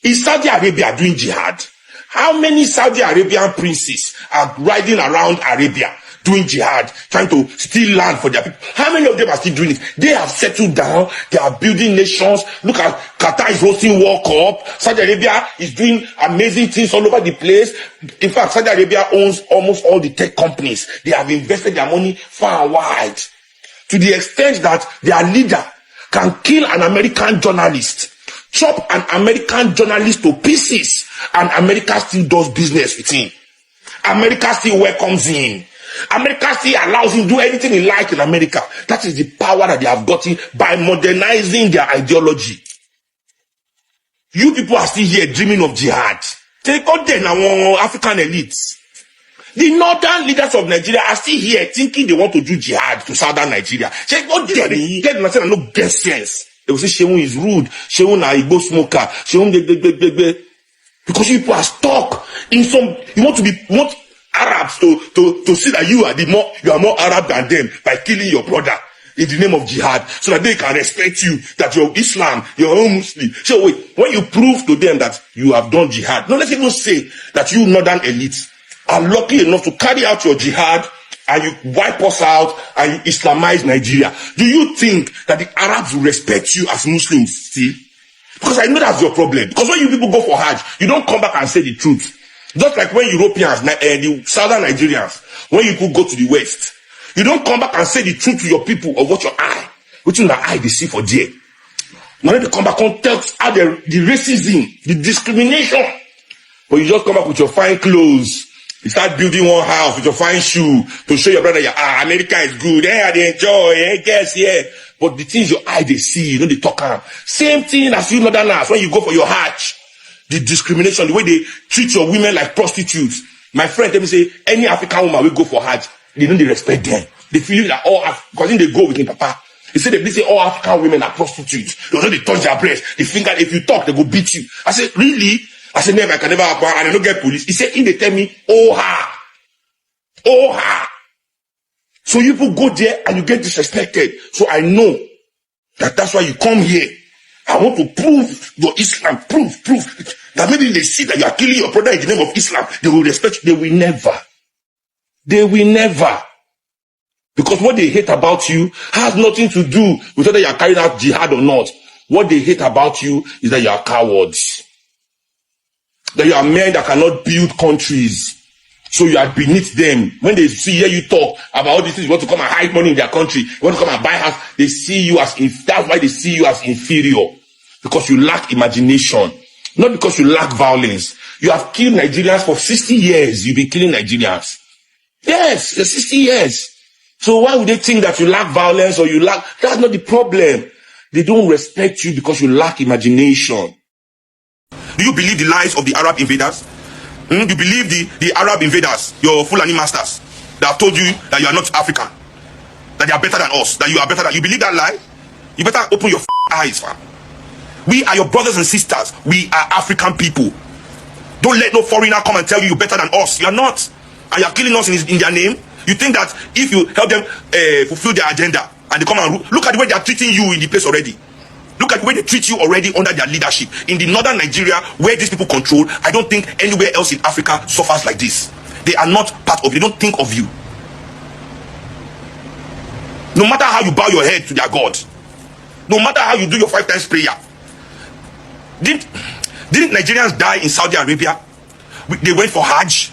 Is Saudi Arabia doing jihad? How many Saudi Arabian princes are riding around Arabia doing jihad, trying to steal land for their people? How many of them are still doing it? They have settled down. They are building nations. Look at Qatar is hosting World Cup. Saudi Arabia is doing amazing things all over the place. In fact, Saudi Arabia owns almost all the tech companies. They have invested their money far and wide, to the extent that their leader can kill an American journalist, chop an American journalist to pieces, and America still does business with him. America still welcomes him. America still allows him to do anything he likes in America. That is the power that they have gotten by modernizing their ideology. You people are still here dreaming of jihad. Take out then our African elites. The northern leaders of Nigeria are still here thinking they want to do jihad to southern Nigeria. Take out then, they get nothing and no get sense. They will say Shehu is rude, Shehu na Igbo smoker, Shehu because you people are stuck in some. You want Arabs to see that you are more Arab than them by killing your brother in the name of jihad, so that they can respect you, that you're Islam, you're own Muslim. So wait, when you prove to them that you have done jihad, no, let's even say that you northern elites are lucky enough to carry out your jihad and you wipe us out and you Islamize Nigeria. Do you think that the Arabs will respect you as Muslims still? Because I know that's your problem. Because when you people go for Hajj, you don't come back and say the truth. Just like when Europeans, the southern Nigerians, when you could go to the west, you don't come back and say the truth to your people of what your eye they see for there. Now they come back and tell how the racism, the discrimination. But you just come back with your fine clothes. You start building one house with your fine shoe to show your brother, America is good. Yeah, they enjoy. Guess, yeah. But the things your eye they see, you know, they talk on. Same thing as you northerners when you go for your Hajj. The discrimination, the way they treat your women like prostitutes. My friend tell me say, any African woman will go for Hajj, they don't respect them. They feel that because they go with him, papa. He said they say all African women are prostitutes. They don't touch their breasts. They think that if you talk, they go beat you. I said, really? I said, never, I can never happen, and I don't get police. He said, if they tell me, oh ha. So you people go there and you get disrespected. So I know that's why you come here. I want to prove your Islam, prove that maybe they see that you are killing your brother in the name of Islam. They will respect you. They will never. Because what they hate about you has nothing to do with whether you are carrying out jihad or not. What they hate about you is that you are cowards. That you are men that cannot build countries. So you are beneath them. When they hear you talk about all these things, you want to come and hide money in their country, you want to come and buy house, they see you as that's why they see you as inferior. Because you lack imagination. Not because you lack violence. You have killed Nigerians for 60 years. You've been killing Nigerians. Yes, 60 years. So why would they think that you lack violence or you lack? That's not the problem. They don't respect you because you lack imagination. Do you believe the lies of the Arab invaders? Do you believe the Arab invaders, your Fulani masters, that have told you that you are not African? That they are better than us? That you are better than... You believe that lie? You better open your eyes, fam. We are your brothers and sisters. We are African people. Don't let no foreigner come and tell you you're better than us. You are not. And you are killing us in their name. You think that if you help them fulfill their agenda and they come and look at the way they are treating you in the place already. Look at the way they treat you already under their leadership. In the northern Nigeria, where these people control, I don't think anywhere else in Africa suffers like this. They are not part of you. They don't think of you. No matter how you bow your head to their God, no matter how you do your 5 times prayer, didn't Nigerians die in Saudi Arabia? They went for Hajj.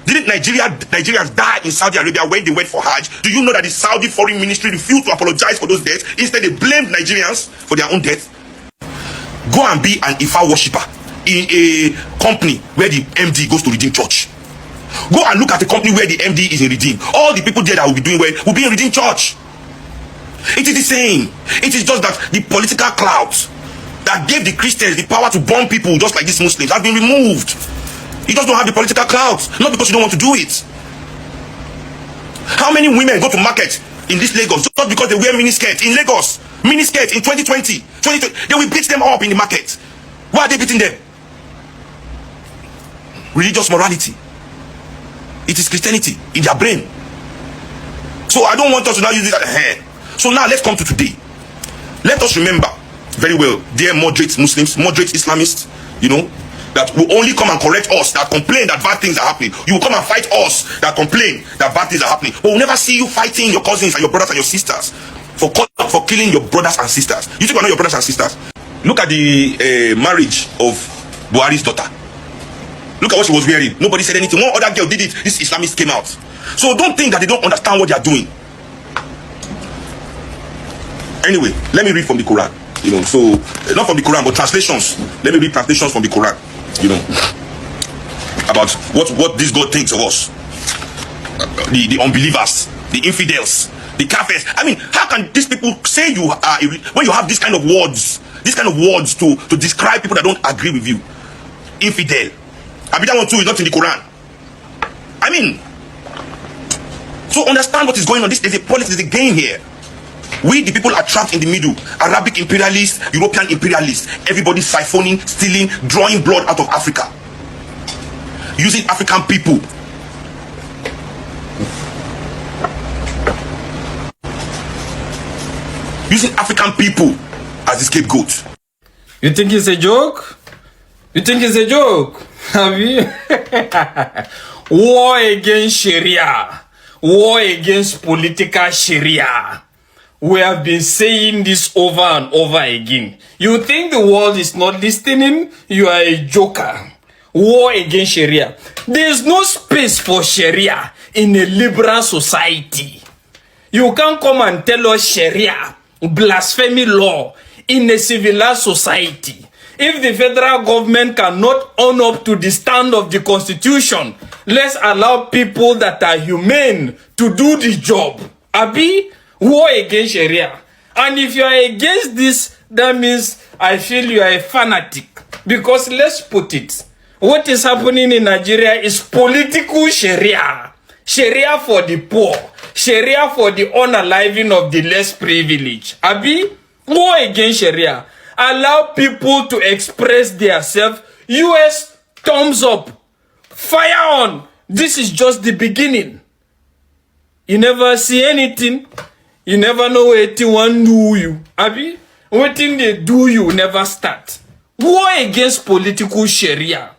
Didn't Nigerians die in Saudi Arabia when they went for Hajj? Do you know that the Saudi Foreign Ministry refused to apologize for those deaths? Instead, they blamed Nigerians for their own death. Go and be an Ifa worshipper in a company where the MD goes to Redeem Church. Go and look at the company where the MD is in Redeem. All the people there that will be doing well will be in Redeem Church. It is the same. It is just that the political clouds that gave the Christians the power to bomb people just like these Muslims have been removed. You just don't have the political clouds, not because you don't want to do it. How many women go to market in this Lagos just because they wear miniskirt in Lagos? Miniskirt in 2020. They will beat them up in the market. Why are they beating them? Religious morality. It is Christianity in their brain. So I don't want us to now use it as a hand. So now let's come to today. Let us remember very well, dear moderate Muslims, moderate Islamists, you know, that will only come and correct us, that complain that bad things are happening. You will come and fight us that complain that bad things are happening. But we'll never see you fighting your cousins and your brothers and your sisters for killing your brothers and sisters. You think we're not your brothers and sisters? Look at the marriage of Buhari's daughter. Look at what she was wearing. Nobody said anything. One other girl did it. This Islamist came out. So don't think that they don't understand what they are doing. Anyway, let me read from the Quran. You know, so not from the Quran, but translations. Let me read translations from the Quran. You know, about what this God thinks of us. The unbelievers, the infidels, the kafirs. I mean, how can these people say you are, when you have this kind of words to describe people that don't agree with you? Infidel. That one too is not in the Quran. I mean, so understand what is going on. There's a politics, there's a game here. We, the people, are trapped in the middle. Arabic imperialists, European imperialists. Everybody siphoning, stealing, drawing blood out of Africa. Using African people. Using African people as the scapegoat. You think it's a joke? You think it's a joke? Have you? War against Sharia. War against political Sharia. We have been saying this over and over again. You think the world is not listening? You are a joker. War against Sharia. There is no space for Sharia in a liberal society. You can't come and tell us Sharia, blasphemy law, in a civilized society. If the federal government cannot own up to the stand of the constitution, let's allow people that are humane to do the job. Abi, war against Sharia. And if you are against this, that means I feel you are a fanatic. Because let's put it, what is happening in Nigeria is political Sharia. Sharia for the poor. Sharia for the unaliving of the less privileged. Abi, war against Sharia. Allow people to express themselves. US, thumbs up. Fire on. This is just the beginning. You never see anything. You never know what one do you. Abi, what thing they do you never start. War against political Sharia.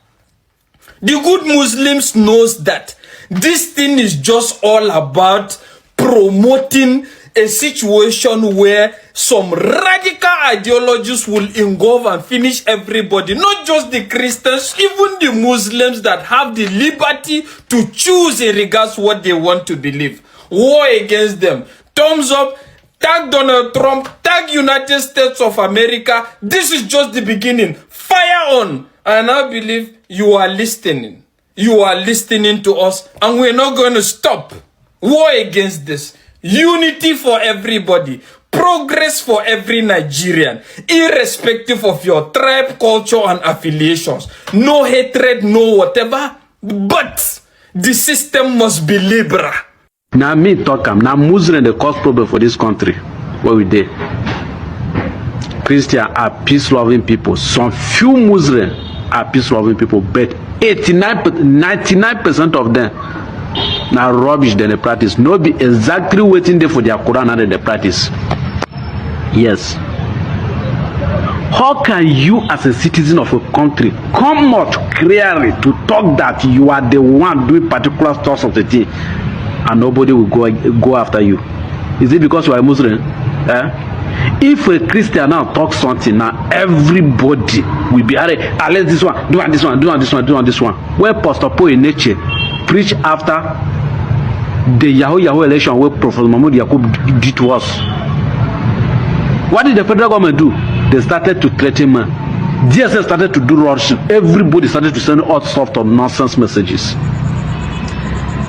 The good Muslims knows that this thing is just all about promoting a situation where some radical ideologies will engulf and finish everybody, not just the Christians, even the Muslims that have the liberty to choose in regards to what they want to believe. War against them. Thumbs up, tag Donald Trump, tag United States of America. This is just the beginning. Fire on. And I believe you are listening. You are listening to us, and we're not going to stop. War against this. Unity for everybody. Progress for every Nigerian, irrespective of your tribe, culture, and affiliations. No hatred, no whatever. But the system must be liberal. Now me talk now Muslim the cause problem for this country. What we did. Christians are peace-loving people. Some few Muslims are peace-loving people, but 99% of them now rubbish than they practice. No be exactly waiting there for their Quran and they practice. Yes. How can you as a citizen of a country come out clearly to talk that you are the one doing particular stuff of the thing and nobody will go after you? Is it because you are a Muslim? If a Christian now talks something, now everybody will be let's this one, do this one, do this one, do this one. Where Pastor Paul in nature preach after the Yahoo election where Prophet Mahmoud Yakub did to us. What did the federal government do? They started to threaten man. DSS started to do rushing. Everybody started to send all sorts of nonsense messages.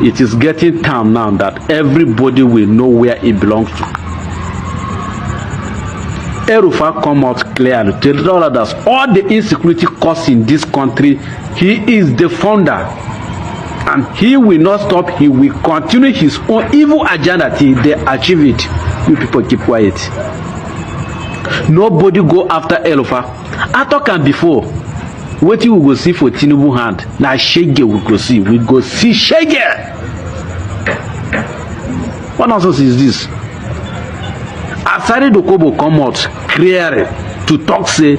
It is getting time now that everybody will know where it belongs to. Erufa come out clearly to tell all others all the insecurity caused in this country. He is the founder, and he will not stop. He will continue his own evil agenda till they achieve it. You people keep quiet. Nobody go after Erufa. I talk am before. What you will go see for Tinubu hand? Now Shege we go see. We go see Shege. What nonsense is this? Asari Dokobo come out clearly to talk say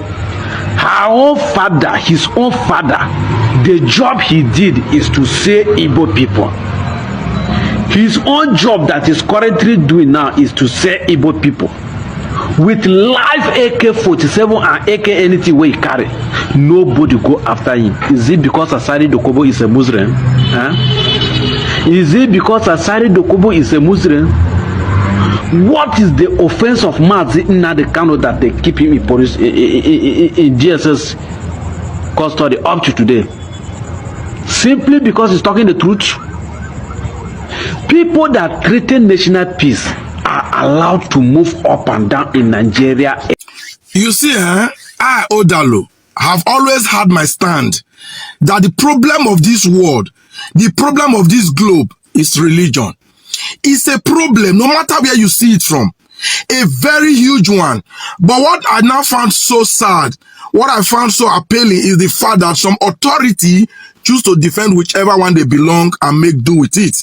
Her own father, his own father, the job he did is to say Igbo people. His own job that he's currently doing now is to say Igbo people. With live AK-47 and AK anything where he carry, nobody go after him. Is it because Asari Dokubo is a Muslim? Huh? Is it because Asari Dokubo is a Muslim? What is the offense of Mazi Nnamdi Kanu that they keep him in police in DSS custody up to today? Simply because he's talking the truth. People that threaten national peace are allowed to move up and down in Nigeria. You see, I, Odalo, have always had my stand that the problem of this world, the problem of this globe is religion. It's a problem, no matter where you see it from. A very huge one. But what I now found so sad, what I found so appealing is the fact that some authority choose to defend whichever one they belong and make do with it.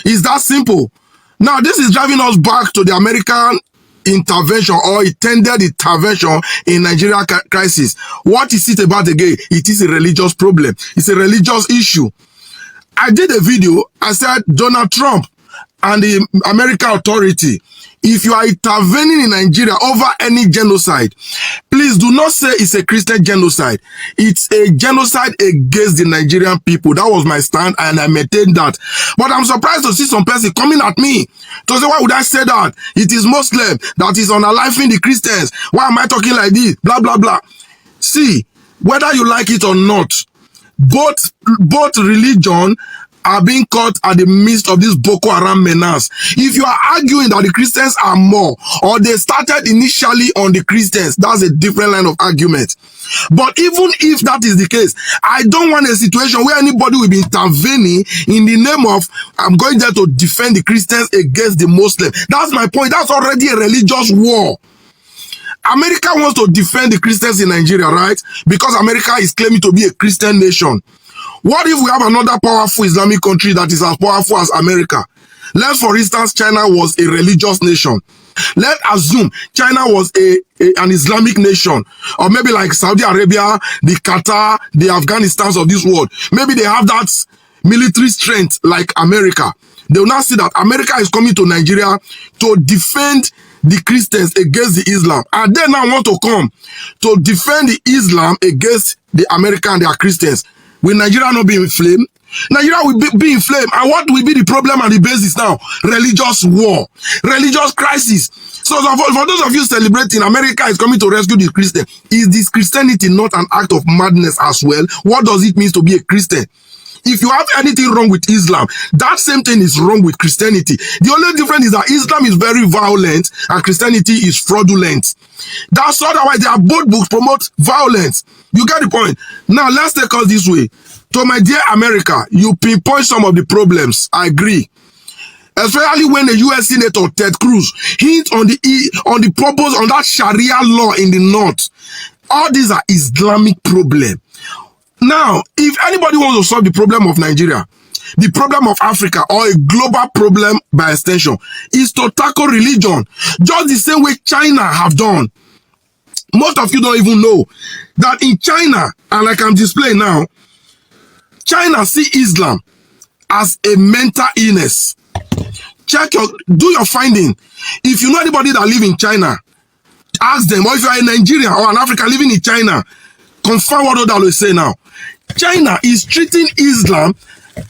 It's that simple. Now, this is driving us back to the American intervention or intended intervention in Nigeria crisis. What is it about again? It is a religious problem. It's a religious issue. I did a video. I said, Donald Trump and the American authority, if you are intervening in Nigeria over any genocide, please do not say it's a Christian genocide. It's a genocide against the Nigerian people. That was my stand and I maintained that. But I'm surprised to see some person coming at me to say, why would I say that? It is Muslim that is unaliving the Christians. Why am I talking like this? Blah, blah, blah. See, whether you like it or not, both religion are being caught at the midst of this Boko Haram menace. If you are arguing that the Christians are more, or they started initially on the Christians, that's a different line of argument. But even if that is the case, I don't want a situation where anybody will be intervening in the name of, I'm going there to defend the Christians against the Muslims. That's my point. That's already a religious war. America wants to defend the Christians in Nigeria, right? Because America is claiming to be a Christian nation. What if we have another powerful Islamic country that is as powerful as America? Let's, for instance, China was a religious nation. Let's assume China was an Islamic nation. Or maybe like Saudi Arabia, the Qatar, the Afghanistans of this world. Maybe they have that military strength like America. They will now see that America is coming to Nigeria to defend the Christians against the Islam. And they now want to come to defend the Islam against the American and their Christians. Will Nigeria not be inflamed? Nigeria will be inflamed. And what will be the problem and the basis now? Religious war. Religious crisis. So for those of you celebrating, America is coming to rescue the Christian. Is this Christianity not an act of madness as well? What does it mean to be a Christian? If you have anything wrong with Islam, that same thing is wrong with Christianity. The only difference is that Islam is very violent and Christianity is fraudulent. That's otherwise their both books promote violence. You get the point? Now let's take us this way. To my dear America, you pinpoint some of the problems. I agree. Especially when the US Senator Ted Cruz hints on the purpose on that Sharia law in the north. All these are Islamic problems. Now, if anybody wants to solve the problem of Nigeria, the problem of Africa, or a global problem by extension, is to tackle religion, just the same way China have done. Most of you don't even know that in China, and like I'm displaying now, China see Islam as a mental illness. Do your finding. If you know anybody that live in China, ask them. Or if you are a Nigerian or an African living in China, confirm what Odalo is saying now. China is treating Islam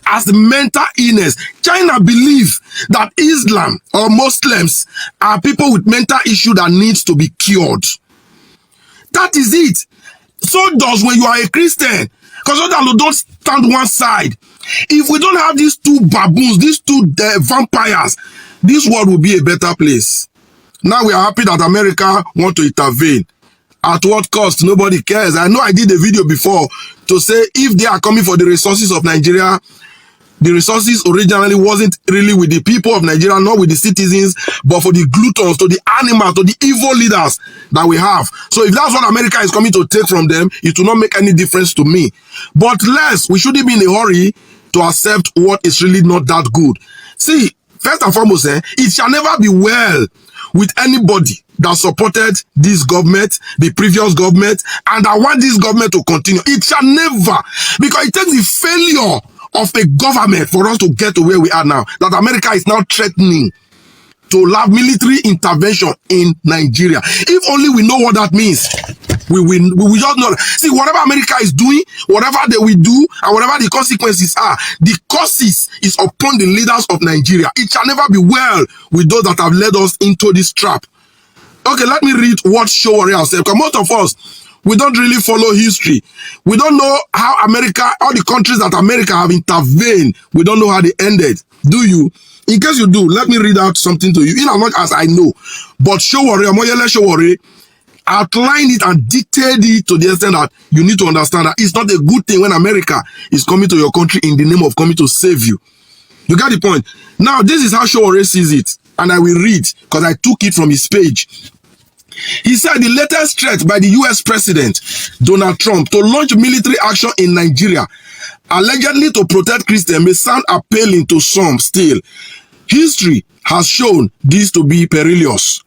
as a mental illness. China believe that Islam or Muslims are people with mental issue that needs to be cured. That is it. So does when you are a Christian. Because Odalo don't stand one side. If we don't have these two baboons, these two vampires, this world will be a better place. Now we are happy that America want to intervene. At what cost? Nobody cares. I know I did a video before to say if they are coming for the resources of Nigeria, the resources originally wasn't really with the people of Nigeria, not with the citizens, but for the gluttons, to the animals, to the evil leaders that we have. So if that's what America is coming to take from them, it will not make any difference to me. But less, we shouldn't be in a hurry to accept what is really not that good. See, first and foremost, it shall never be well with anybody that supported this government, the previous government, and I want this government to continue. It shall never, because it takes the failure of a government for us to get to where we are now, that America is now threatening to have military intervention in Nigeria. If only we know what that means, we will just know. See, whatever America is doing, whatever they will do, and whatever the consequences are, the causes is upon the leaders of Nigeria. It shall never be well with those that have led us into this trap. Okay, let me read what Sharia said, because most of us, we don't really follow history. We don't know how America, all the countries that America have intervened, we don't know how they ended. Do you? In case you do, let me read out something to you, in as much as I know. But Sharia, Moyele Sharia, outlined it and detailed it to the extent that you need to understand that it's not a good thing when America is coming to your country in the name of coming to save you. You get the point? Now, this is how Sharia sees it, and I will read, because I took it from his page. He said the latest threat by the US President Donald Trump to launch military action in Nigeria, allegedly to protect Christians, may sound appealing to some still. History has shown this to be perilous.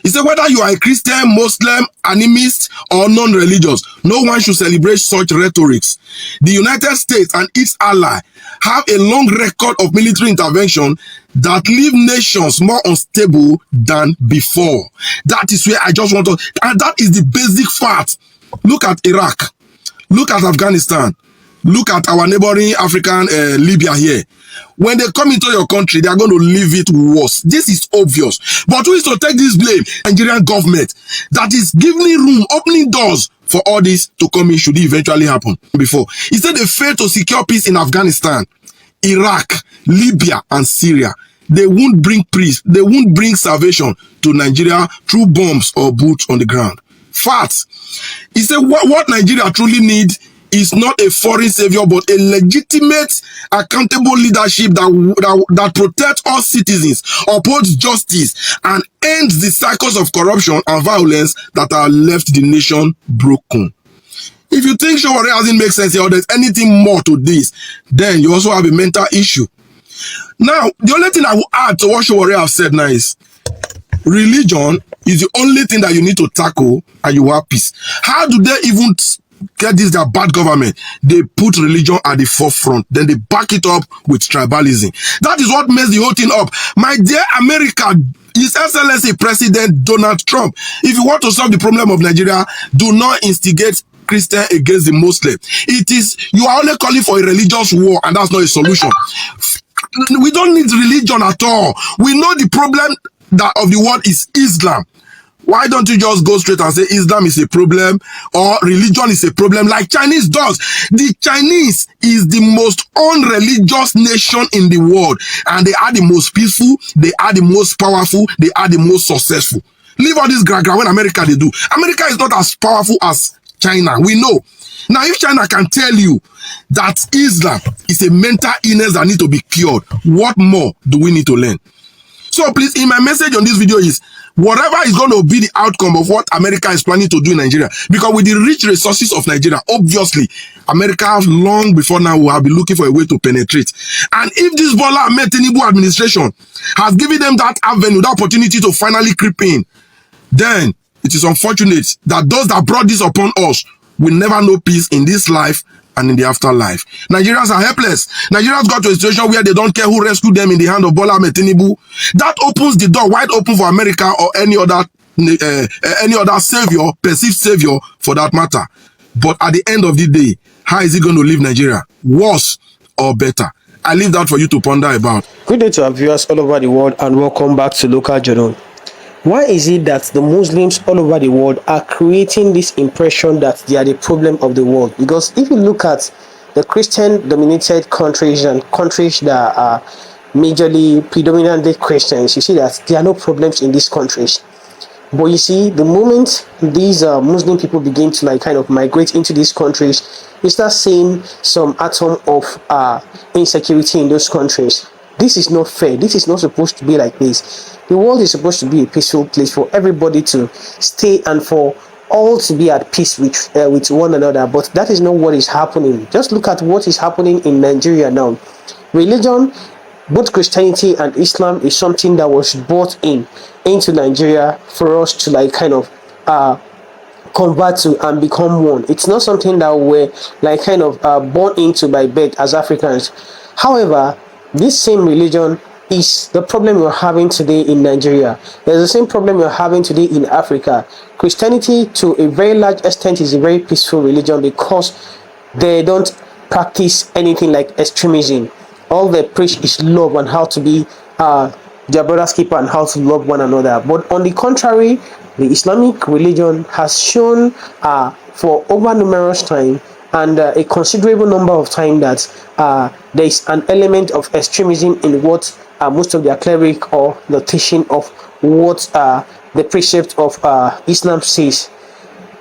He said whether you are a Christian, Muslim, animist, or non-religious, no one should celebrate such rhetorics. The United States and its ally have a long record of military intervention that leave nations more unstable than before. That is where I just want to, and that is the basic fact. Look at Iraq. Look at Afghanistan. Look at our neighboring African Libya here. When they come into your country, they are going to leave it worse. This is obvious. But who is to take this blame? Nigerian government that is giving room, opening doors for all this to come in should it eventually happen before. He said they failed to secure peace in Afghanistan, Iraq, Libya, and Syria. They won't bring peace. They won't bring salvation to Nigeria through bombs or boots on the ground. Facts. He said what Nigeria truly needs is not a foreign savior, but a legitimate, accountable leadership that protects all citizens, upholds justice, and ends the cycles of corruption and violence that have left the nation broken. If you think Sharia doesn't make sense or there's anything more to this, then you also have a mental issue. Now, the only thing I will add to what Sharia have said now is religion is the only thing that you need to tackle and you have peace. How do they even get this, their bad government? They put religion at the forefront, then they back it up with tribalism. That is what messed the whole thing up. My dear America, His Excellency President Donald Trump, if you want to solve the problem of Nigeria, do not instigate Christian against the Muslim. It is, you are only calling for a religious war, and that's not a solution. We don't need religion at all. We know the problem that of the world is Islam. Why don't you just go straight and say Islam is a problem or religion is a problem like Chinese does? The Chinese is the most unreligious nation in the world, and they are the most peaceful, they are the most powerful, they are the most successful. Leave all this gra-gra when America they do. America is not as powerful as China, we know. Now, if China can tell you that Islam is a mental illness that needs to be cured, what more do we need to learn? So please, in my message on this video is, whatever is going to be the outcome of what America is planning to do in Nigeria, because with the rich resources of Nigeria, obviously, America long before now will have been looking for a way to penetrate. And if this Bola Ahmed Tinubu administration has given them that avenue, that opportunity to finally creep in, then it is unfortunate that those that brought this upon us will never know peace in this life and in the afterlife. Nigerians are helpless. Nigerians got to a situation where they don't care who rescued them in the hand of Bola Ahmed Tinubu. That opens the door wide open for America or any other savior, perceived savior for that matter. But at the end of the day, how is it going to leave Nigeria? Worse or better? I leave that for you to ponder about. Good day to our viewers all over the world, and welcome back to Local Journal. Why is it that the Muslims all over the world are creating this impression that they are the problem of the world? Because if you look at the Christian-dominated countries and countries that are majorly predominantly Christians, you see that there are no problems in these countries. But you see, the moment these Muslim people begin to kind of migrate into these countries, you start seeing some atom of insecurity in those countries. This is not fair. This is not supposed to be like this. The world is supposed to be a peaceful place for everybody to stay and for all to be at peace with one another. But that is not what is happening. Just look at what is happening in Nigeria now. Religion both Christianity and Islam is something that was brought into Nigeria for us to like kind of convert to and become one. It's not something that we're like kind of born into by birth as Africans. However, this same religion is the problem we're having today in Nigeria. There's the same problem we're having today in Africa. Christianity, to a very large extent, is a very peaceful religion because they don't practice anything like extremism. All they preach is love and how to be their brother's keeper and how to love one another. But on the contrary, the Islamic religion has shown for over numerous time and a considerable number of time that there is an element of extremism in what most of their cleric or the teaching of what the precept of Islam says.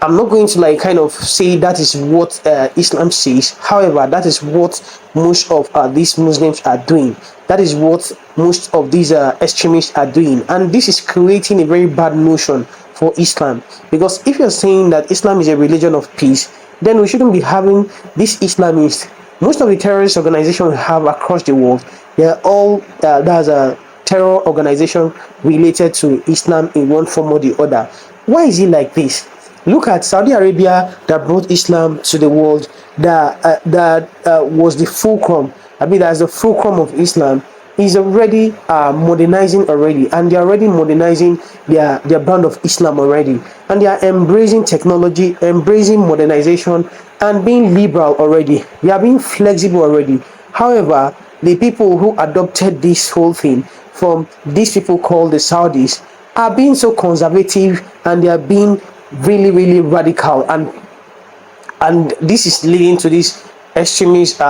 I'm not going to like kind of say that is what Islam says. However, that is what most of these Muslims are doing. That is what most of these extremists are doing, and this is creating a very bad notion for Islam. Because if you're saying that Islam is a religion of peace, then we shouldn't be having these Islamists. Most of the terrorist organizations we have across the world, they're all there's a terror organization related to Islam in one form or the other. Why is it like this? Look at Saudi Arabia that brought Islam to the world, that was the fulcrum. I mean, that's the fulcrum of Islam. Is already modernizing already, and they're already modernizing their brand of Islam already, and they are embracing technology, embracing modernization, and being liberal already. They are being flexible already. However, the people who adopted this whole thing from these people called the Saudis are being so conservative, and they are being really radical, and this is leading to this extremist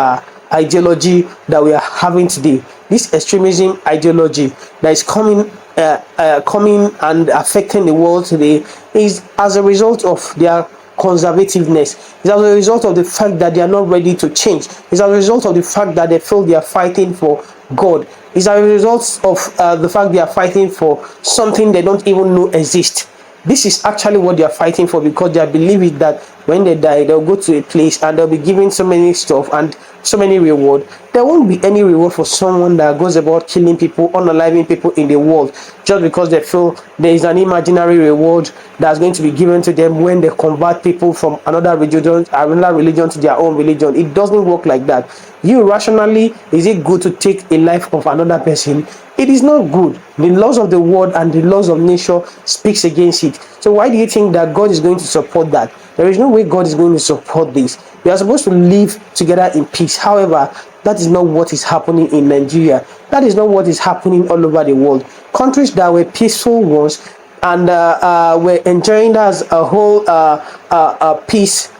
ideology that we are having today. This extremism ideology that is coming and affecting the world today is as a result of their conservativeness. It's as a result of the fact that they are not ready to change. It's as a result of the fact that they feel they are fighting for God. It's as a result of the fact they are fighting for something they don't even know exists. This is actually what they are fighting for, because they believe it that when they die, they'll go to a place and they'll be given so many stuff and so many reward. There won't be any reward for someone that goes about killing people, unaliving people in the world, just because they feel there is an imaginary reward that's going to be given to them when they convert people from another religion to their own religion. It doesn't work like that. You rationally, is it good to take a life of another person? It is not good. The laws of the world and the laws of nature speaks against it. So why do you think that God is going to support that? There is no way God is going to support this. We are supposed to live together in peace. However, that is not what is happening in Nigeria. That is not what is happening all over the world. Countries that were peaceful ones and were enjoying as a whole peace,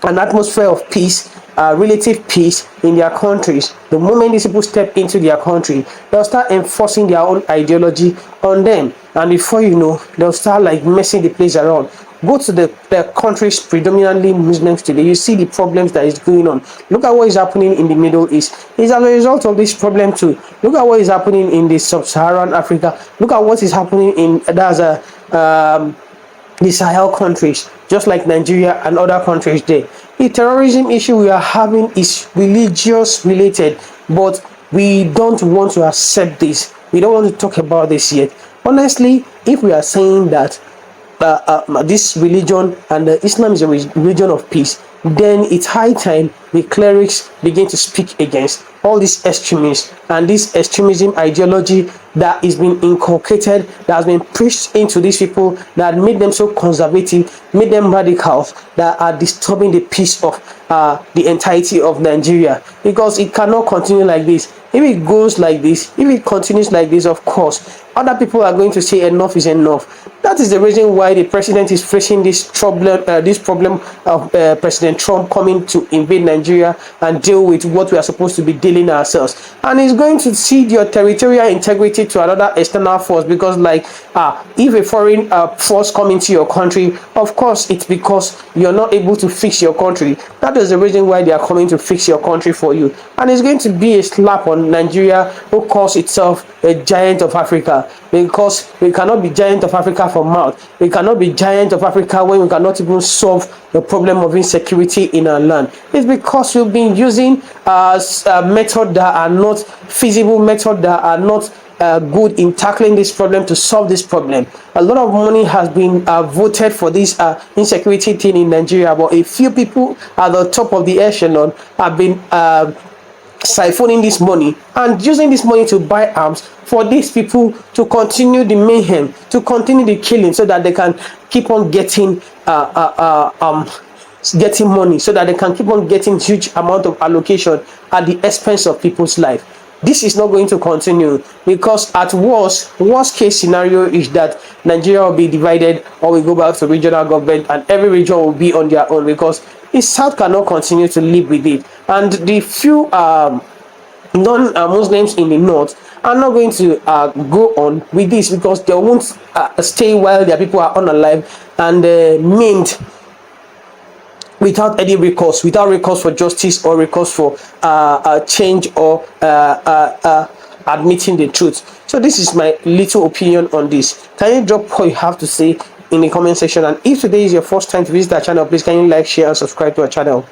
an atmosphere of peace, relative peace in their countries. The moment these people step into their country, they'll start enforcing their own ideology on them, and before you know, they'll start like messing the place around. Go to the countries predominantly Muslims today, you see the problems that is going on. Look at what is happening in the Middle East. It's as a result of this problem too. Look at what is happening in the sub-Saharan Africa. Look at what is happening in the Sahel countries, just like Nigeria and other countries there. The terrorism issue we are having is religious related, but we don't want to accept this. We don't want to talk about this yet. Honestly, if we are saying that this religion and Islam is a religion of peace, then it's high time the clerics begin to speak against all these extremists and this extremism ideology that is being inculcated, that has been preached into these people, that made them so conservative, made them radicals, that are disturbing the peace of the entirety of Nigeria. Because it cannot continue like this. If it goes like this, if it continues like this, of course, other people are going to say enough is enough. That is the reason why the president is facing this problem of President Trump coming to invade Nigeria and deal with what we are supposed to be dealing ourselves. And he's going to cede your territorial integrity to another external force, because like if a foreign force come into your country, of course it's because you're not able to fix your country. That is the reason why they are coming to fix your country for you. And it's going to be a slap on Nigeria, who calls itself a giant of Africa, because we cannot be giant of Africa for mouth. We cannot be giant of Africa when we cannot even solve the problem of insecurity in our land. It's because we've been using methods that are not feasible, methods that are not good in tackling this problem to solve this problem. A lot of money has been voted for this insecurity thing in Nigeria, but a few people at the top of the echelon have been siphoning this money and using this money to buy arms for these people to continue the mayhem, to continue the killing, so that they can keep on getting getting money, so that they can keep on getting huge amount of allocation at the expense of people's life. This is not going to continue, because at worst case scenario is that Nigeria will be divided, or we go back to regional government and every region will be on their own, because the South cannot continue to live with it. And the few non-Muslims in the North are not going to go on with this, because they won't stay while their people are unalive and maimed without any recourse, without recourse for justice or recourse for change or admitting the truth. So this is my little opinion on this. Can you drop what you have to say in the comment section? And if today is your first time to visit our channel, please can you like, share and subscribe to our channel.